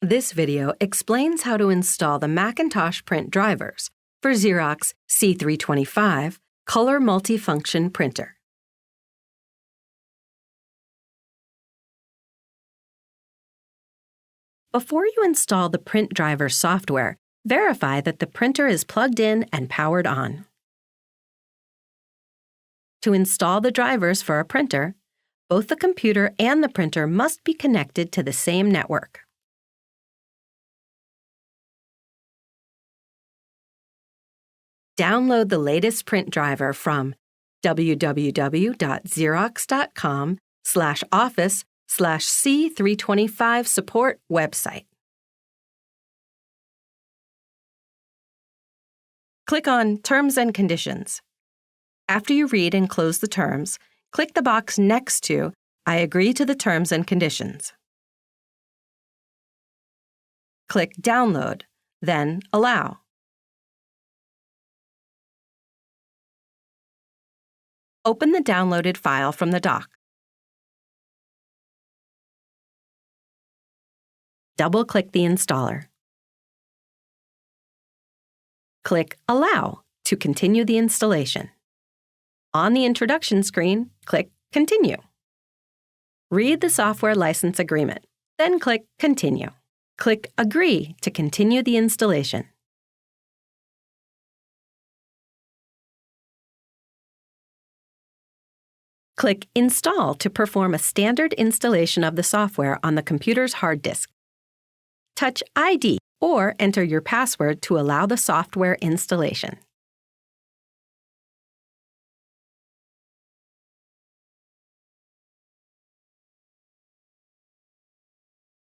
This video explains how to install the Macintosh print drivers for Xerox C325 Color Multifunction Printer. Before you install the print driver software, verify that the printer is plugged in and powered on. To install the drivers for a printer, both the computer and the printer must be connected to the same network. Download the latest print driver from www.xerox.com/office/C325 support website. Click on Terms and Conditions. After you read and close the terms, click the box next to I agree to the terms and conditions. Click Download, then Allow. Open the downloaded file from the dock. Double-click the installer. Click Allow to continue the installation. On the introduction screen, click Continue. Read the software license agreement, then click Continue. Click Agree to continue the installation. Click Install to perform a standard installation of the software on the computer's hard disk. Touch ID or enter your password to allow the software installation.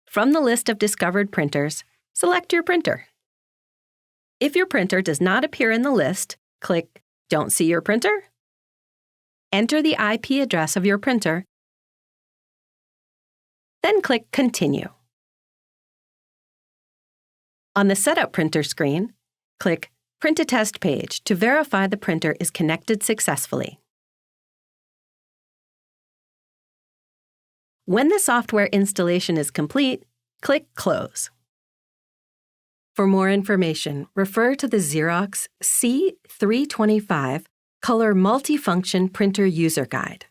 From the list of discovered printers, select your printer. If your printer does not appear in the list, click Don't see your printer? Enter the IP address of your printer, then click Continue. On the Setup Printer screen, click Print a Test Page to verify the printer is connected successfully. When the software installation is complete, click Close. For more information, refer to the Xerox C325 Color Multifunction Printer User Guide.